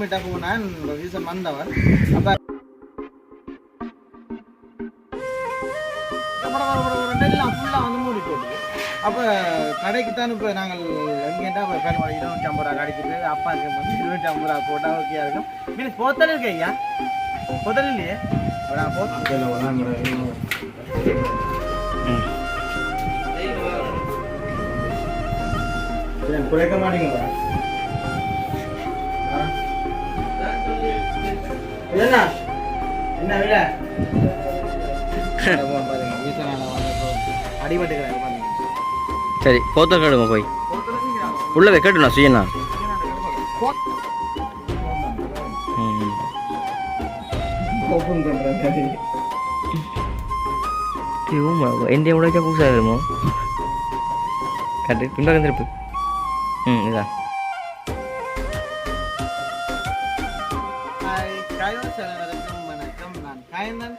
மீட்டா போனான் ரீசன் வந்தவன் அப்போ எல்லாம் ஃபுல்லாக வந்து மூடி போட்டு அப்போ கடைக்கு தான் இப்போ நாங்கள் எங்கேட்டா இப்போ 250 ரூபா கடைக்கு அப்பாவுக்கு வந்து 250 ரூபா போட்டால் ஓகே இருக்கும் மீன் போத்தல் இருக்கு ஐயா போத்தல் இல்லையே குறைக்க மாட்டீங்களா என்ன என்ன விட அடிபட்டுக்கிறாங்க சரி போத்தல் கேடுங்க போய் உள்ளவே கேட்டுண்ணா சுயண்ணா ஓப்பன் பண்ணுறேன் எந்த உழைச்சா புதுசாக வருமோ கட்டு பின்பாக்கம் திருப்பு இதான் வணக்கம் நான் காயந்தன்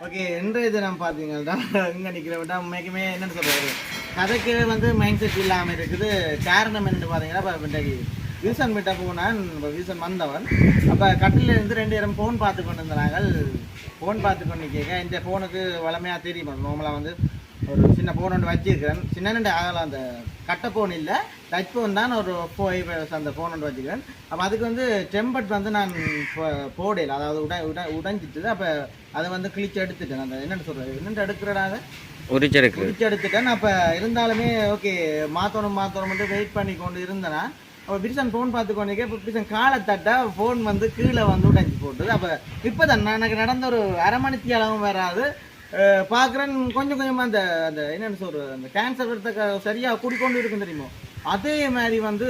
ஓகே இன்றைய தினம் பார்த்தீங்கன்னா இங்கே நிற்கிறவிட்டா உண்மைக்குமே என்னென்னு சொல்கிறது கதைக்கு வந்து மைண்ட் செட் இல்லாமல் இருக்குது காரணம் என்னென்னு பார்த்தீங்கன்னா இப்போ இன்றைக்கு வீசன் மீட்டா போனான் இப்போ வீசன் வந்தவன் அப்போ கட்டில இருந்து 2 நேரம் ஃபோன் பார்த்து கொண்டு இருந்தாங்க ஃபோன் பார்த்து கொண்டு கேட்க இந்த ஃபோனுக்கு வளமையாக தெரியும் நார்மலாக வந்து ஒரு சின்ன ஃபோன் ஒன்று வச்சுருக்கிறேன் சின்ன ஆகலாம் அந்த கட்ட ஃபோன் இல்லை டச் ஃபோன் தான் ஒரு 4 அந்த ஃபோன் ஒன்று வச்சுக்கிறேன் அப்போ அதுக்கு வந்து டெம்பர்ட் வந்து நான் போடையில் அதாவது உடைஞ்சிட்டு அப்போ அதை வந்து கிழிச்சு எடுத்துட்டேன் அந்த என்னென்னு சொல்கிறது என்னென்னு எடுக்கிறடாங்க உரிச்சு எடுத்துட்டேன் அப்போ இருந்தாலுமே ஓகே மாற்றணும் மட்டும் வெயிட் பண்ணி கொண்டு இருந்தேன்னா அப்போ பிரிசன் ஃபோன் பார்த்து கொண்டிருக்கேன் இப்போ பிரிசன் காலை தட்ட ஃபோன் வந்து கீழே வந்து உடைஞ்சி போட்டுது அப்போ இப்போ தான் எனக்கு நடந்த ஒரு அரை மணித்தி அளவும் வராது பார்க்குறேன் கொஞ்சம் கொஞ்சமாக அந்த அந்த என்னென்னு சொல்கிறது அந்த கேன்சர் வரத்துக்கு சரியாக குடிக்கொண்டு இருக்கும் தெரியுமோ அதே மாதிரி வந்து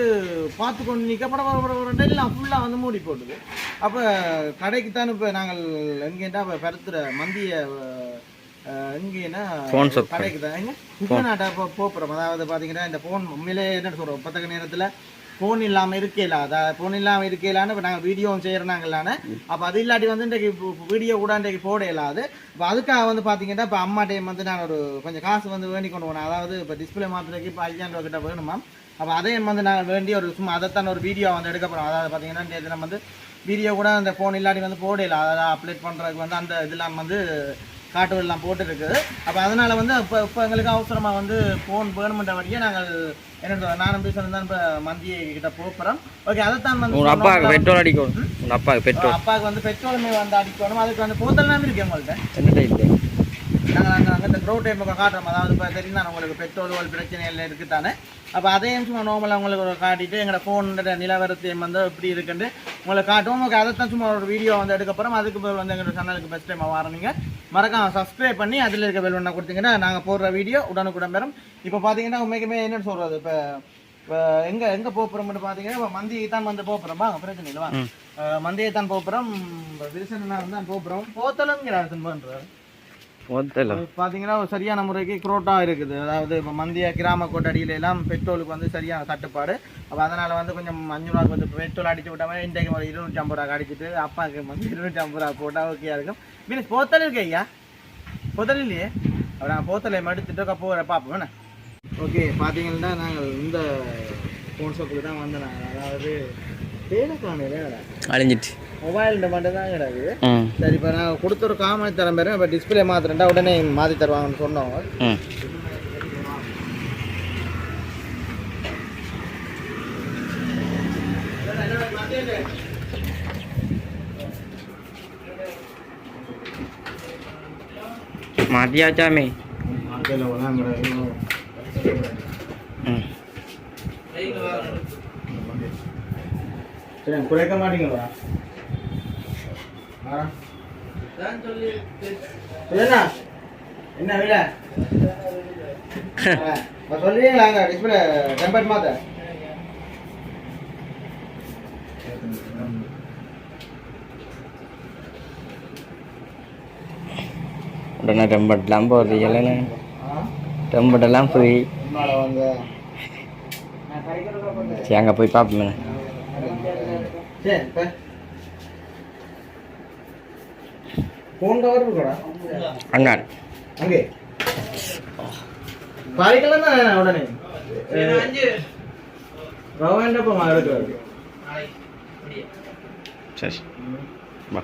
பார்த்து கொண்டு நிற்க பட எல்லாம் ஃபுல்லாக வந்து மூடி போட்டுது அப்போ கடைக்கு தான் இப்போ நாங்கள் எங்கேட்டா இப்போ பெருத்துற மந்திய எங்கேன்னா கடைக்கு தான் எங்கே நாட்டை இப்போ போகிறோம் அதாவது பார்த்தீங்கன்னா இந்த ஃபோன் உண்மையிலே என்னென்னு சொல்கிறோம் பத்தக்க நேரத்தில் ஃபோன் இல்லாமல் இருக்கையில அதாவது ஃபோன் இல்லாமல் இருக்கையிலான்னு இப்போ நாங்கள் வீடியோவும் செய்கிறனாங்களான்னு அப்போ அது இல்லாட்டி வந்து இன்றைக்கு வீடியோ கூட இன்றைக்கு போட இல்லாது இப்போ அதுக்காக வந்து பார்த்தீங்கன்னா இப்போ அம்மா டைம் வந்து நான் ஒரு கொஞ்சம் காசு வந்து வேண்டி கொண்டு போனேன் அதாவது இப்போ டிஸ்பிளே மாற்றுறதுக்கு இப்போ 5000 ரூபா கிட்ட வேணுமா அப்போ அதையும் வந்து நான் வேண்டி ஒரு சும்மா அதைத்தான் ஒரு வீடியோ வந்து எடுக்க போகிறோம் அதாவது பார்த்தீங்கன்னா இந்த தினம் வந்து வீடியோ கூட அந்த ஃபோன் இல்லாட்டி வந்து போடையில அதாவது அப்டேட் பண்ணுறதுக்கு வந்து அந்த இதெல்லாம் வந்து காட்டுவெல்லாம் போட்டுருக்குது அப்போ அதனால் வந்து இப்போ எங்களுக்கு அவசரமாக வந்து ஃபோன் வேணுமென்ற வரைக்கும் நாங்கள் என்ன நானும் பேசுறது தான் இப்போ மந்தியை கிட்ட போகிறோம் ஓகே அதைத்தான் வந்து அப்பாவுக்கு பெட்ரோல் அடிக்கணும் அப்பாவுக்கு வந்து பெட்ரோலுமே வந்து அடிக்கணும் அதுக்கு வந்து போத்தல்லாம் இருக்கு உங்கள்கிட்ட என்ன டைப் நாங்கள் இந்த க்ரோ டைம் காட்டுறோம் அதாவது இப்போ தெரியும் தான் உங்களுக்கு பெட்ரோல் பிரச்சனை எல்லாம் இருக்குது தானே அப்போ அதையும் சும்மா நார்மலாக உங்களுக்கு காட்டிட்டு எங்களோட ஃபோனோட நிலவரத்தையும் வந்து எப்படி இருக்குன்னு உங்களை காட்டுவோம் உங்களுக்கு அதைத்தான் சும்மா ஒரு வீடியோ வந்து எடுக்கப்புறம் அதுக்கு பேர் வந்து எங்களோட சேனலுக்கு பெஸ்ட் டைம் வரணுங்க மறக்காம சப்ஸ்கிரைப் பண்ணி அதில் இருக்க பெல் ஒன்றா கொடுத்தீங்கன்னா நாங்கள் போடுற வீடியோ உடனுக்குடன் பெறும் இப்போ பார்த்தீங்கன்னா உண்மைக்குமே என்னென்னு சொல்கிறது இப்போ எங்கே போகிறோம்னு பார்த்தீங்கன்னா இப்போ மந்தியை தான் வந்து போகிறோம் வாங்க பிரச்சனை இல்லை வாங்க மந்தியை தான் போகிறோம் வில்சன் தான் போகிறோம் போத்தலங்கிறார் பண்ணுறாரு பார்த்தீங்கன்னா சரியான முறைக்கு குரோட்டா இருக்குது அதாவது இப்போ மந்திய கிராம கோட்டடியில எல்லாம் பெட்ரோலுக்கு வந்து சரியான தட்டுப்பாடு அப்போ அதனால் வந்து கொஞ்சம் 5 ரூபாய்க்கு வந்து பெட்ரோல் அடிச்சு விட்டாமல் இன்றைக்கு ஒரு 250 ரூபா அடிச்சுட்டு அப்பாவுக்கு வந்து 250 ரூபா போட்டால் ஓகே இருக்கும் மீன்ஸ் போத்தல் இருக்கு ஐயா போத்தல் இல்லையே அப்போ நாங்கள் போத்தலை மடுத்துட்டு போகிற பார்ப்போம் வேணா ஓகே பார்த்தீங்கன்னா நாங்கள் இந்த ஃபோன் ஷாப்புக்கு தான் வந்தோம் நாங்கள் அதாவது அழிஞ்சிட்டு மொபைல் மட்டும் தான் கிடக்கு சரி இப்போ நான் கொடுத்த ஒரு காமனி தரம் பேர் இப்போ டிஸ்பிளே மாத்திரண்டா உடனே மாற்றி தருவாங்கன்னு சொன்னவங்க மாத்தியாச்சாமே குறைக்க மாட்டீங்களா என்ன விட சொல்லுவீங்களாங்க டிஸ்பிளே டெம்பர் மாத்த உடனே டெம்பர்ட்லாம் போகுது இல்லைன்னு டெம்பர்டெல்லாம் ஃப்ரீ சரி அங்கே போய் பார்ப்போமே ஃபோன் கவர் இருக்கடா அங்கே அங்கே பாரிக்கலாம் தான் உடனே ரவாண்டப்போ எடுக்கிறது சரி வா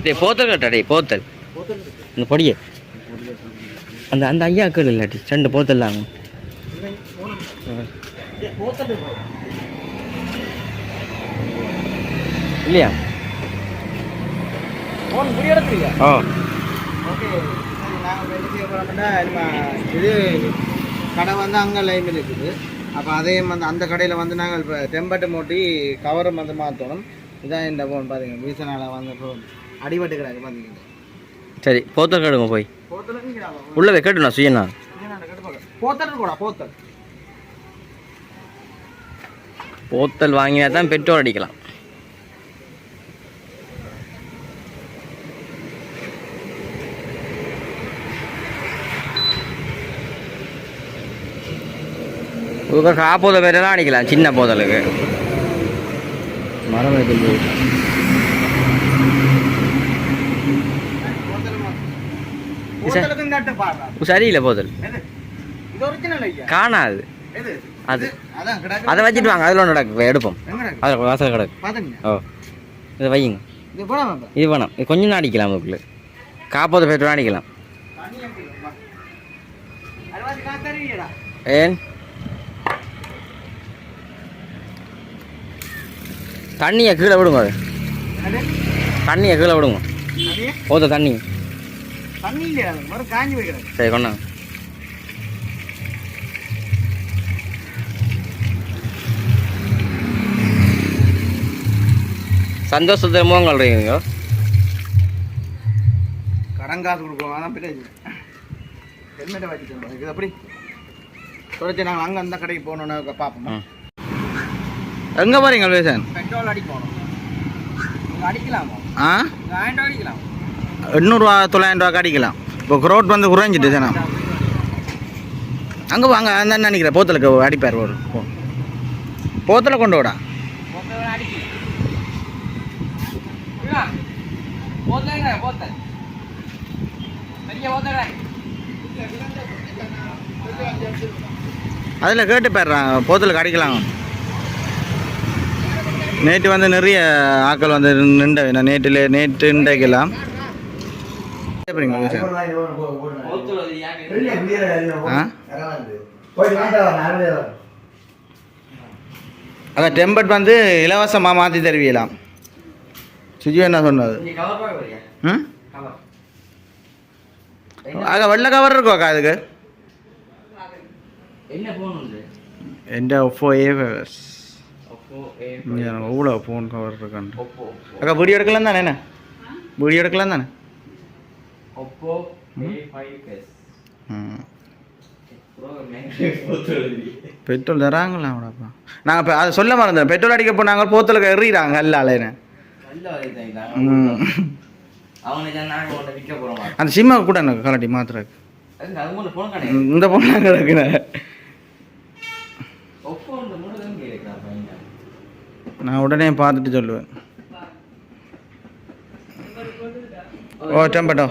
டேய் போத்தல் கட்டா டேய் போத்தல் இந்த பொடியே அந்த அந்த ஐயாக்கள் இல்லாட்டி 2 போத்தல் தாங்க இல்லையா ஓ ஓகே நாங்கள் என்ன செய்ய போகிறோம்னா இது கடை வந்து அங்கே லைன் இருக்குது. அப்போ அதையும் வந்து அந்த கடையில் வந்து நாங்கள் இப்போ டெம்பட்டு மூட்டி கவரும் வந்து மாற்றணும். இதான் இந்த ஃபோன் பார்த்தீங்க வீசனால் வந்து ஃபோன் அடிபட்டு கிடக்கு பார்த்தீங்க. சரி போத்தல் கடுங்க போய் உள்ளவே கேட்டுண்ணா சுயண்ணா போத்தல் வாங்கினா தான் பெட்ரோல் அடிக்கலாம். காப்போத பேரெல்லாம் அடிக்கலாம் சின்ன போதலுக்கு மரம் சரியில்லை போதல் காணாது அது அதை வச்சுட்டு வாங்க அதில் ஒன்று கிடக்கு எடுப்போம் அதில் வாசல் கிடக்கு ஓ இதை வையுங்க இது வேணாம் இது கொஞ்சம் தான் அடிக்கலாம் அதுக்குள்ள காப்போத பேர் அடிக்கலாம் ஏன் தண்ணியை கீழே விடுங்க அது தண்ணியை கீழே விடுங்க போத தண்ணி சரி கொண்டாங்க சந்தோஷத்தை முகங்கள் இருக்கீங்க கடன் காசு கொடுப்போம் ஆனால் ஹெல்மெட்டை வச்சுக்கோங்க இது அப்படி தொடர்ச்சி நாங்கள் அங்கே அந்த கடைக்கு போகணுன்னு பார்ப்போம். எங்கே போகிறீங்க வேசன்? பெட்ரோல் அடிக்கணும் அடிக்கலாமா? ஆ 1000 அடிக்கலாம் 800 900 அடிக்கலாம். இப்போ ரோட் வந்து குறைஞ்சிட்டு தானே அங்கே வாங்க அந்த நினைக்கிறேன் போத்தலுக்கு அடிப்பார் ஒரு போத்தலை கொண்டு விடா அதில் கேட்டு போயிடுறான் போத்தலுக்கு அடிக்கலாம். நேற்று வந்து நிறைய ஆக்கள் வந்து நின்ற நேற்று இன்றைக்கெல்லாம் அதான் டெம்பட் வந்து இலவசமாக மாற்றி தருவீலாம். சுஜி என்ன சொன்னது? ம் அக்கா வெள்ளை கவர் இருக்கோ அக்கா அதுக்கு എൻ്റെ ഒപ്പോ எவ்வளோ ஃபோன் கவர் இருக்கான் அக்கா வீடியோ எடுக்கலாம் தானே? என்ன வீடியோ எடுக்கலாம் தானே? பெட்ரோல் தராங்களா அவ்வளோப்பா? நாங்கள் இப்போ அதை சொல்ல மறந்தோம். பெட்ரோல் அடிக்க போனாங்க போத்தலுக்கு எறிகிறாங்க அல்லாலேன்னு. அந்த சிம்மை கூட எனக்கு கலட்டி மாத்திரக்கு இந்த ஃபோன் கிடக்குண்ணே. நான் உடனே பார்த்துட்டு சொல்லுவேன். ஓ டெம்பட்டோ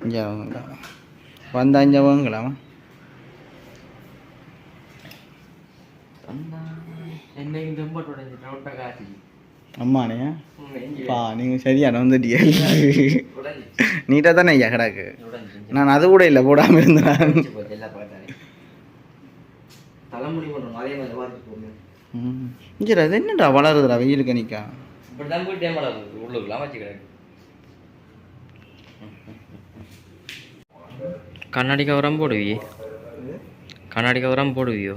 இங்கே வந்தா இங்கே வாங்கலாமா? அம்மாண்ணே பா நீங்கள் சரியான வந்துட்டியா? நீட்டாக தானே ஐயா கிடாக்கு. நான் அது கூட இல்லை போடாமல் இருந்தேன். இங்கே அது என்னடா வளருதுடா வெயிலுக்கு நிற்கா கண்ணாடி கவரம் போடுவியே கண்ணாடி கவரம் போடுவியோ?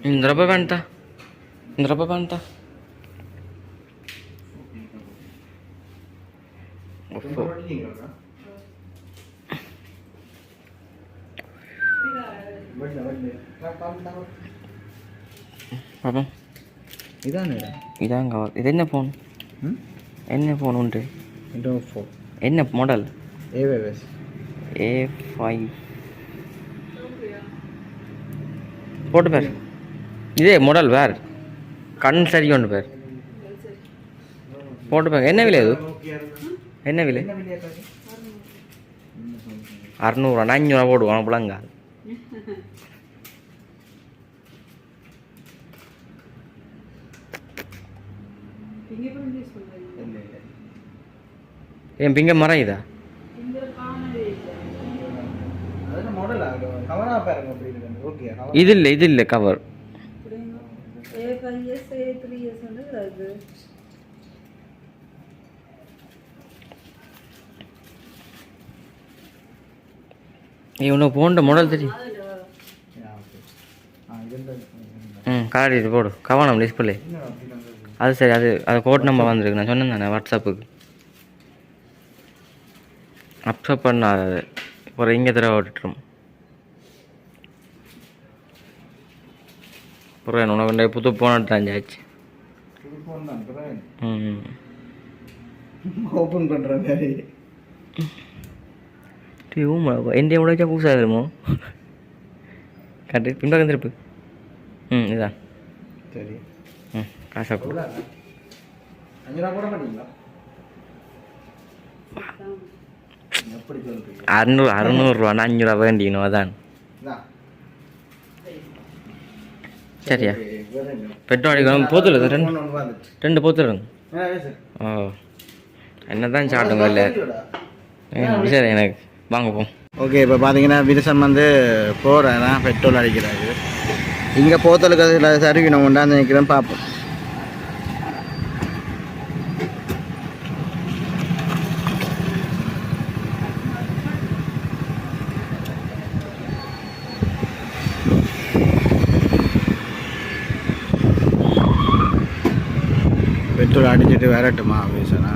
இந்த ரப்ப பேண்ட்டா இந்த ரப்ப பேண்ட்டா பாப்பா இதான் கவர். இது என்ன ஃபோன்? என்ன ஃபோன் உண்டு? என்ன மாடல்? A5 போட்டு பேர். இதே மாடல் வேறு கண் சரி கொண்டு பேர் போட்டு பேர். என்ன விலை அது? என்ன விலை? 600 500 போடுவான் பிள்ளைங்க. ஏன் பிங்க மறையுதா? இது இல்லை கவர். உனக்கு போன்ற மாடல் தெரியும். கார்டு இது போடு கவனம் டிஸ்பிளே. அது சரி, அது கோட் நம்பர் வந்துருக்கு. நான் சொன்னேன் தானே வாட்ஸ்அப்புக்கு அப்சப் பண்ணாது. அப்புறம் இங்கே தடவை விட்டுட்டோம். அப்புறம் உனக்கு புது போன தாஞ்சாச்சு. ஓப்பன் பண்ணுறேன் எந்த உடைச்சா பூசா வருமோ கட்டு பின்பக்கம் திருப்பு. இதான் சரி. காசா கூட 5 ரூபா கூட மாட்டீங்களா? 600 ரூபா 5 ரூபா வேண்டிக்கணும். அதான் சரியா? பெட்ரோல் அடிக்கணும். போத்துல 2 போத்துல. ஓ என்னதான் சாப்பிடுங்க இல்லை சரி எனக்கு வாங்க போ. ஓகே, இப்போ பார்த்தீங்கன்னா விருசம் வந்து போகிறேன்னா பெட்ரோல் அடிக்கிறாரு. இங்கே போத்தலுக்கு அதில் சருவினம் கொண்டாந்து நிற்கிறேன் பார்ப்போம். பெட்ரோல் அடிச்சுட்டு வரட்டுமா வீசனா?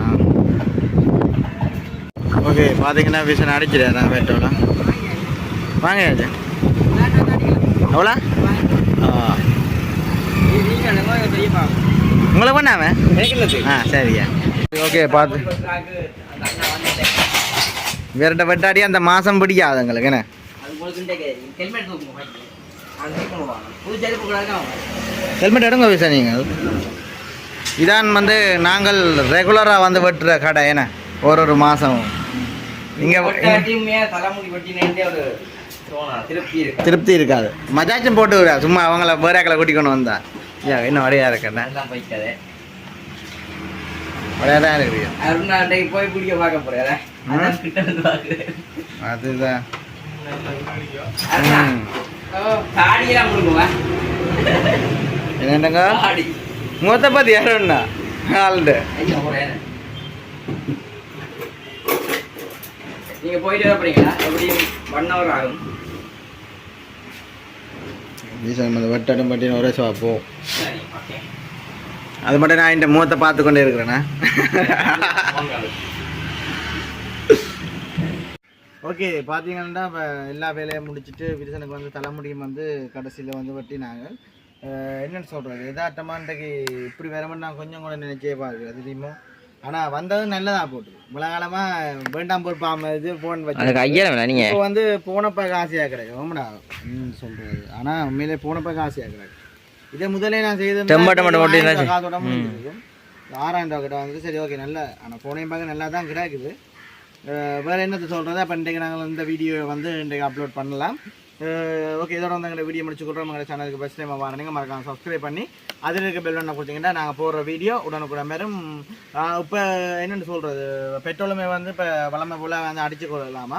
ஓகே, பார்த்தீங்கன்னா வீசனை அடிச்சிடாரா பெட்ரோலா? வாங்கியாச்சு. எவ்வளோ? உங்களை பண்ணாம சரியா? ஓகே, பார்த்து விரட்ட வெட்டாடி அந்த மாதம் பிடிக்காது எங்களுக்கு. என்ன ஹெல்மெட் எடுங்க வீசா. நீங்கள் இதான் வந்து நாங்கள் ரெகுலராக வந்து வெட்டுற கடை. என்ன ஒரு மாதம் இங்கே திருப்தி இருக்காது. மஜாச்சும் போட்டு விடா சும்மா அவங்கள பேராக்களை கூட்டிக்கொண்டு வந்தா இன்னும் வரையா இருக்கேன். வரையா தான் இருக்கு. போய் பிடிக்க பார்க்க போறேன். அதுதான் என்னங்க மூத்த பத்தி யாருன்னா ஆளுண்டு நீங்க போயிட்டு வரீங்களா? எப்படியும் 1 hour ஆகும். வெட்டடும் பட்டின ஒரே சவா போ. அது மட்டும் நான் இந்த முகத்தை பார்த்து கொண்டே இருக்கிறேண்ணா. ஓகே, பார்த்தீங்கன்னா இப்போ எல்லா வேலையும் முடிச்சுட்டு விரிசனுக்கு வந்து தலைமுடியும் வந்து கடைசியில் வந்து வெட்டினாங்க. என்னென்னு சொல்கிறது, எதாட்டமாக இன்றைக்கு இப்படி வேறமென்னு நான் கொஞ்சம் கூட நினைச்சே பார்க்குறேன். அது தெரியுமோ? ஆனால் வந்ததும் நல்லதாக போட்டு இவ்வளோ காலமாக வேண்டாம் போட்டு இது ஃபோன் வச்சு இப்போ வந்து போனப்ப ஆசையாக கிடைக்கும். ஓமடா சொல்கிறது. ஆனால் உண்மையிலே போனப்ப ஆசையாக கிடைக்கும். இதே முதலே நான் செய்தது காசோட முடிஞ்சிருக்கும். 6000 ரூபா கிட்ட வந்துட்டு சரி ஓகே நல்ல. ஆனால் போனையும் பார்க்க நல்லா தான் கிடைக்குது. வேறு என்னத்தை சொல்கிறது. அப்போ இன்றைக்கு நாங்கள் இந்த வீடியோ வந்து இன்றைக்கு அப்லோட் பண்ணலாம். ஓகே, இதோட வந்து எங்களை வீடியோ முடிச்சுக்கிறோம். எங்கள் சேனலுக்கு ஃபஸ்ட் டைம் வரீங்க மறக்காம சப்ஸ்கிரைப் பண்ணி அதில் இருக்க பெல் ஒன்று கொடுத்தீங்கன்னா நாங்கள் போடுற வீடியோ உடனுக்குடன் மேலும். இப்போ என்னென்னு சொல்கிறது, பெட்ரோலுமே வந்து இப்போ வளமை போல் வந்து அடிச்சு கொள்ளலாமா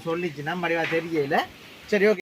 சொல்லிச்சுன்னா மடிவாக தெரியல. சரி ஓகே.